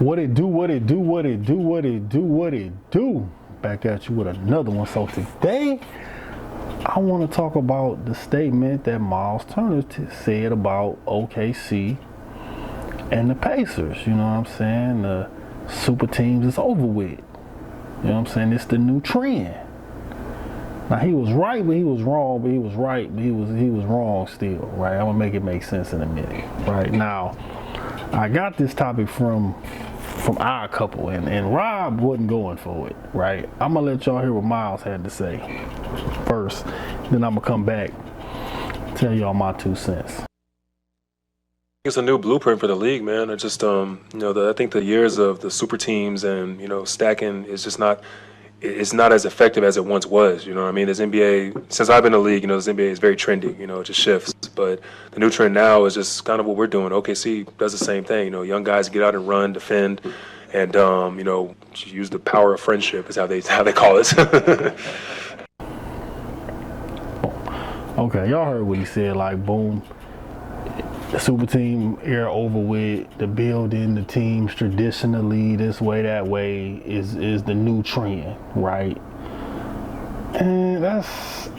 What it do, what it do, what it do, what it do, what it do. Back at you with another one. So today, I want to talk about the statement that Miles Turner said about OKC and the Pacers. You know what I'm saying? The super teams is over with. You know what I'm saying? It's the new trend. Now he was right, but he was wrong, but he was right, but he was wrong still, right? I'm gonna make it make sense in a minute. Right now, I got this topic from our couple, and Rob wasn't going for it, right? I'm gonna let y'all hear what Miles had to say first, then I'm gonna come back, tell y'all my 2 cents. It's a new blueprint for the league, man. I just, I think the years of the super teams and, stacking is just not, it's not as effective as it once was. You know what I mean? This NBA, since I've been in the league, this NBA is very trendy, it just shifts. But the new trend now is just kind of what we're doing. OKC does the same thing. Young guys get out and run, defend, and, use the power of friendship is how they call it. Okay, y'all heard what he said, like, boom. The super team era over with, the building, the teams traditionally this way, that way is the new trend, right? And that's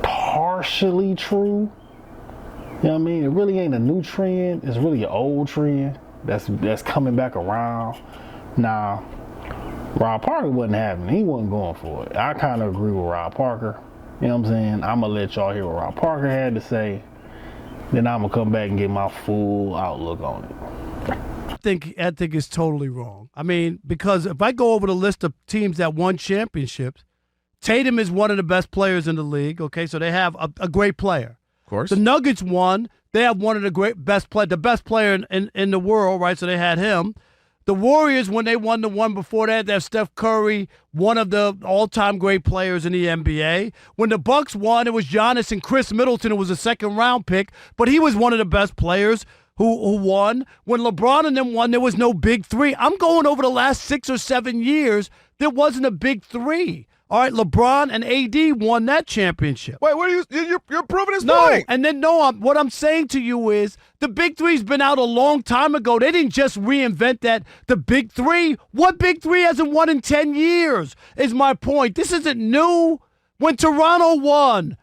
partially true. You know what I mean? It really ain't a new trend. It's really an old trend that's coming back around. Now, Rob Parker wasn't having it. He wasn't going for it. I kind of agree with Rob Parker. You know what I'm saying? I'm going to let y'all hear what Rob Parker had to say. Then I'm gonna come back and get my full outlook on it. I think it's totally wrong. I mean, because if I go over the list of teams that won championships, Tatum is one of the best players in the league. Okay, so they have a great player. Of course. The Nuggets won. They have one of the best player in the world, right? So they had him. The Warriors, when they won the one before that, they have Steph Curry, one of the all-time great players in the NBA. When the Bucks won, it was Giannis and Chris Middleton, who was a second-round pick, but he was one of the best players who won. When LeBron and them won, there was no big three. I'm going over the last 6 or 7 years, there wasn't a big three. All right, LeBron and AD won that championship. Wait, what are you're proving his no, point? And then what I'm saying to you is the big three's been out a long time ago. They didn't just reinvent that. The big three, what big three hasn't won in 10 years is my point. This isn't new. When Toronto won,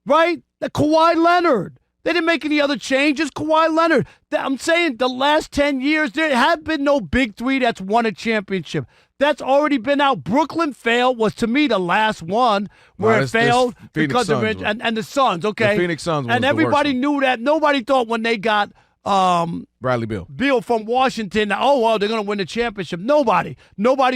right? The Kawhi Leonard. They didn't make any other changes. Kawhi Leonard. I'm saying the last 10 years, there have been no big three that's won a championship. That's already been out. Brooklyn failed was, to me, the last one where it failed because of it. And the Suns, okay? The Phoenix Suns was and everybody knew that. Nobody thought when they got Bradley Beal from Washington, they're going to win the championship. Nobody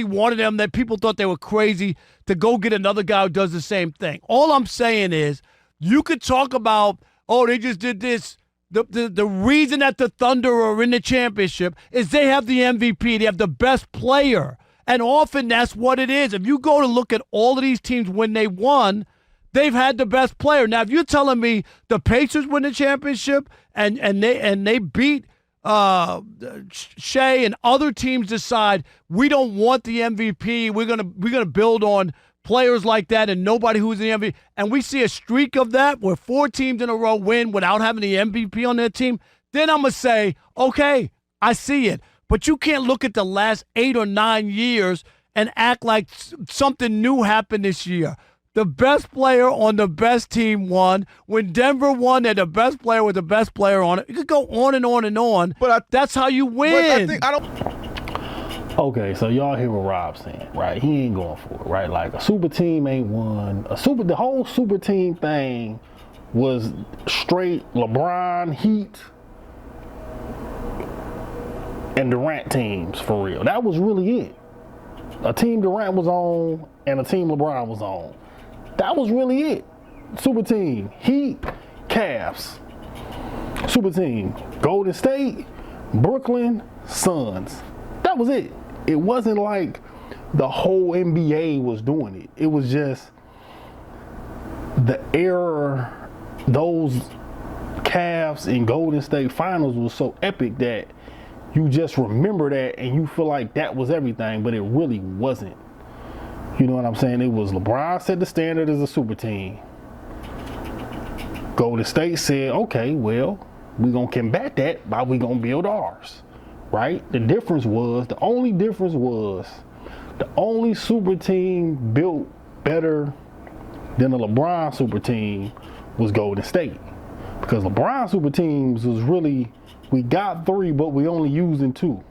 wanted them. That people thought they were crazy to go get another guy who does the same thing. All I'm saying is you could talk about, they just did this. The reason that the Thunder are in the championship is they have the MVP. They have the best player. And often that's what it is. If you go to look at all of these teams when they won, they've had the best player. Now, if you're telling me the Pacers win the championship and they beat Shea and other teams decide we don't want the MVP, we're gonna build on players like that and nobody who's the MVP, and we see a streak of that where 4 teams in a row win without having the MVP on their team, then I'm gonna say, okay, I see it. But you can't look at the last 8 or 9 years and act like something new happened this year. The best player on the best team won. When Denver won, they're the best player with the best player on it. You could go on and on and on. But that's how you win. Okay, so y'all hear what Rob's saying, right? He ain't going for it, right? Like a super team ain't won. The whole super team thing was straight LeBron, Heat, and Durant teams, for real. That was really it. A team Durant was on and a team LeBron was on. That was really it. Super team, Heat, Cavs. Super team, Golden State, Brooklyn, Suns. That was it. It wasn't like the whole NBA was doing it. It was just the era, those Cavs and Golden State finals was so epic that you just remember that and you feel like that was everything, but it really wasn't. You know what I'm saying? It was LeBron set the standard as a super team. Golden State said, okay, well, we're going to combat that by we're going to build ours. right? The only difference was the only super team built better than the LeBron super team was Golden State. Because LeBron super teams was really, we got 3, but we only using 2.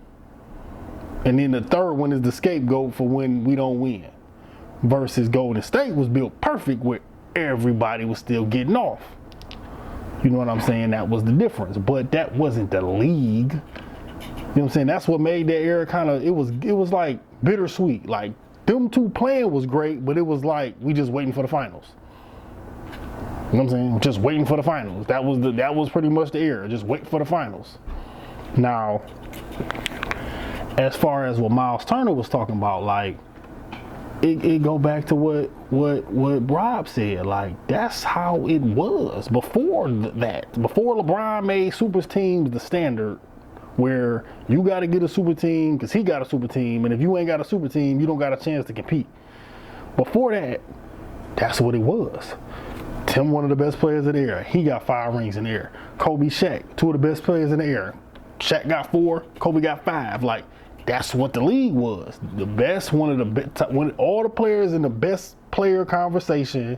And then the third one is the scapegoat for when we don't win. Versus Golden State was built perfect where everybody was still getting off. You know what I'm saying? That was the difference. But that wasn't the league. You know what I'm saying? That's what made that era kind of, it was like bittersweet. Like, them 2 playing was great, but it was like, we just waiting for the finals. You know what I'm saying? Just waiting for the finals. That was pretty much the era. Just wait for the finals. Now, as far as what Miles Turner was talking about, like, it go back to what Rob said. Like, that's how it was before that. Before LeBron made super teams the standard, where you got to get a super team because he got a super team, and if you ain't got a super team, you don't got a chance to compete. Before that, that's what it was. Tim, one of the best players in the era. He got 5 rings in the era. Kobe, Shaq, 2 of the best players in the era. Shaq got 4, Kobe got 5. Like, that's what the league was. The best, all the players in the best player conversation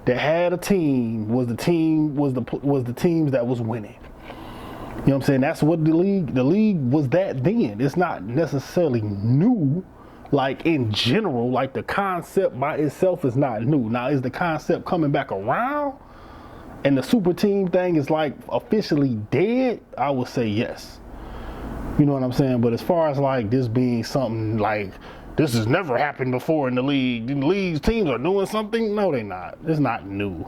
that had a team was the teams that was winning. You know what I'm saying? That's what the league was that then. It's not necessarily new, like in general, like the concept by itself is not new. Now, is the concept coming back around and the super team thing is like officially dead? I would say yes. You know what I'm saying? But as far as like this being something like this has never happened before in the league, teams are doing something. No, they're not. It's not new.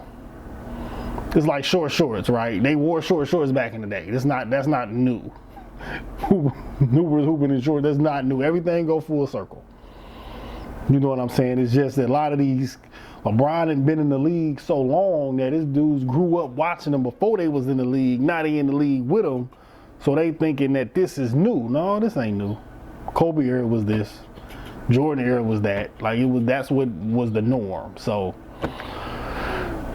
It's like short shorts, right? They wore short shorts back in the day. That's not new. Hooping in shorts, that's not new. Everything go full circle. You know what I'm saying? It's just that a lot of these, LeBron had been in the league so long that his dudes grew up watching them before they was in the league. Now they in the league with them, so they thinking that this is new. No, this ain't new. Kobe era was this. Jordan era was that. Like that's what was the norm. So,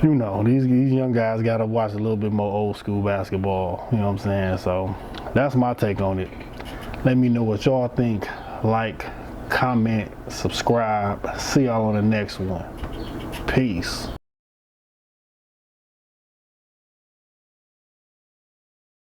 you know, these young guys got to watch a little bit more old school basketball. You know what I'm saying? So that's my take on it. Let me know what y'all think. Like, comment, subscribe. See y'all on the next one. Peace.